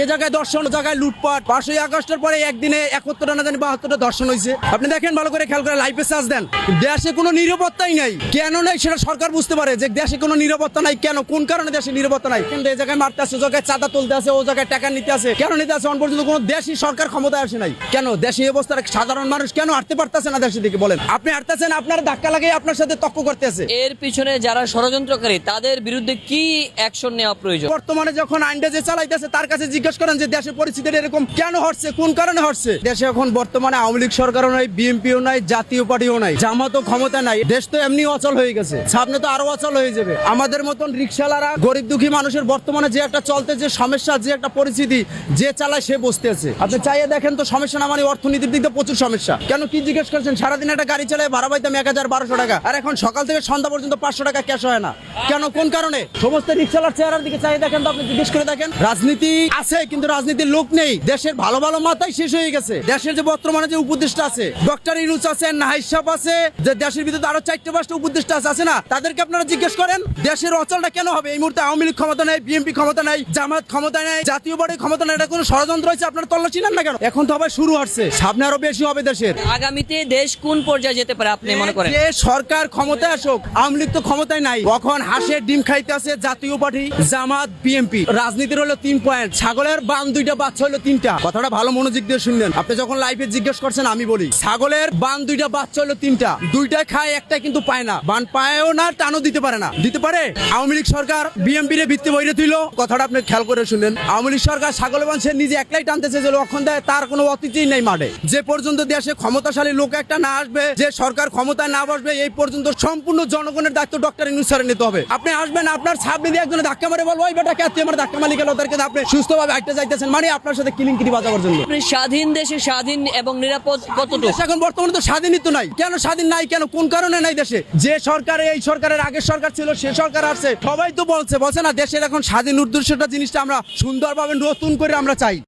এ জায়গায় দর্শন, জায়গায় লুটপাট। 5ই আগস্টের পরে একদিনে 71টা না জানি 72টা দর্শন হয়েছে। আপনি দেখেন, ভালো করে খেয়াল করে লাইভে চার্জ দেন। দেশে কোনো নিরাপত্তাই নাই। কেন নাই সেটা সরকার বুঝতে পারে যে দেশে কোনো নিরাপত্তা নাই। কেন, কোন কারণে দেশে নিরাপত্তা নাই? কিন্তু এই জায়গায় মারতে আছে, ও জায়গায় চাঁদা তুলতে আছে, ও জায়গায় টাকা নিতে আছে। কেন নিতে আছে? অন পর্যন্ত কোনো দেশই সরকার ক্ষমতায় আসে নাই। কেন দেশে এই অবস্থায় সাধারণ মানুষ কেন হাঁটতে পারতেছে না দেশের দিকে? বলেন, আপনি হাঁটতেছেন, আপনার ধাক্কা লাগে আপনার সাথে তক্ক করতে আছে। এর পিছনে যারা ষড়যন্ত্রকারী তাদের বিরুদ্ধে কি অ্যাকশন নেওয়া প্রয়োজন? বর্তমানে যখন আইনটা যে চালাইতেছে তার কাছে জিজ্ঞেস করেন যে দেশের পরিস্থিতি এরকম কেন হচ্ছে, কোন কারণে হচ্ছে। দেশে এখন বর্তমানে আওয়ামী লীগ সরকারও নাই, বিএনপিও নাই, জাতীয় পার্টিও নাই, জামাতও ক্ষমতা নাই। দেশ তো এমনি অচল হয়ে গেছে, সামনে তো আরো অচল হয়ে যাবে। আমাদের মতন রিকশালারা, গরিব দুঃখী মানুষের বর্তমানে যে একটা চলতে যে সমস্যা, যে একটা পরিস্থিতি, যে চালায় সে বসতে আছে। আপনি চাইয়ে দেখেন তো, সমস্যা না মানে অর্থনীতির দিক দিয়ে প্রচুর সমস্যা। কেন, কি জিজ্ঞেস করছেন? সারাদিন একটা গাড়ি চালায় ভাড়া পাইতাম 1000-1200 টাকা, আর এখন সকাল থেকে সন্ধ্যা পর্যন্ত 500 টাকা ক্যাশ হয় না। কেন, কোন কারণে? সমস্ত রিকশালার চেহারার দিকে চাইয়ে দেখেন তো, আপনি জিজ্ঞেস করে দেখেন। রাজনীতি আছে কিন্তু রাজনীতির লোক নেই। দেশের ভালো ভালো মাথায় শেষ হয়ে গেছে। দেশের যে বর্তমানে যে উপদেষ্টা আছে, ডক্টর ইউনূস আছে, নাহিদ সাহেব আছে, যে দেশের ভিতরে আরো 4-5টা উপদেষ্টা আছে না, তাদেরকে আপনারা জিজ্ঞেস করেন দেশের অচলটা কেন হবে। এই মুহূর্তে আওয়ামী লীগ ক্ষমতা নেই, বিএনপি ক্ষমতা নেই, জামাত ক্ষমতা নেই, জাতীয় পার্টি ক্ষমতা নেই। এটা কোনো ষড়যন্ত্র হয়েছে? আপনারা তল্লাশি নেন না কেন? এখন তো আবার শুরু হচ্ছে, সামনে আরো বেশি হবে দেশের। আগামীতে দেশ কোন পর্যায়ে যেতে পারে আপনি মনে করেন? যে সরকার ক্ষমতায় আসুক, আওয়ামী লীগ তো ক্ষমতায় নাই, কখন হাঁসের ডিম খাইতে আছে জাতীয় পার্টি, জামাত, বিএনপি। রাজনীতির হলো 3 পয়েন্ট, ছাগলের বান 2টা, বাচ্চা হলো 3টা। কথাটা ভালো মনোযোগ দিয়ে শুনলেন। আপনি যখন লাইভে জিজ্ঞেস করছেন, আমি বলি ছাগলের বান 2টা, বাচ্চা হলো 3টা। 2টা খায়, একটা কিন্তু পায় না, বান পায়ও না, টানও দিতে পারে না। দিতে পারে? আওয়ামী লীগ সরকার বিএনপি রে ভিত্তি বইরে তুইল। কথাটা আপনি খেয়াল করে শুনলেন। আওয়ামী লীগ সরকার ছাগলের বান সে নিজে একলাই টানতেছে, যে লক্ষণ দেয়, তার কোনো অতিথি নেই মাঠে। যে পর্যন্ত দেশে ক্ষমতাশালী লোক একটা না আসবে, যে সরকার ক্ষমতায় না বসবে, এই পর্যন্ত সম্পূর্ণ জনগণের দায়িত্ব ডক্টর ইউনূস স্যারের নিতে হবে। আপনি আসবেন, আপনার সামনে দিয়ে একজনে ধাক্কা মারে বলবো, ওই বেটা কে তুই আমার ধাক্কা মারি গেল, তাদেরকে আপনি সুস্থভাবে হাঁটতে যাইতেছেন, মানে আপনার সাথে কিলিংকিরি বাজাবার জন্য। আপনি স্বাধীন দেশে স্বাধীন এবং নিরাপদ কতটুকু? দেশ এখন বর্তমানে তো স্বাধীনই তো নাই। কেন স্বাধীন নাই? কেন, কোন কারণে নাই দেশে? যে সরকার, এই সরকারের আগের সরকার ছিল, সে সরকার আসছে, সবাই তো বলছে না দেশের এখন স্বাধীন উদ্দেশ্যটা জিনিসটা আমরা সুন্দরভাবে নতুন করে আমরা চাই।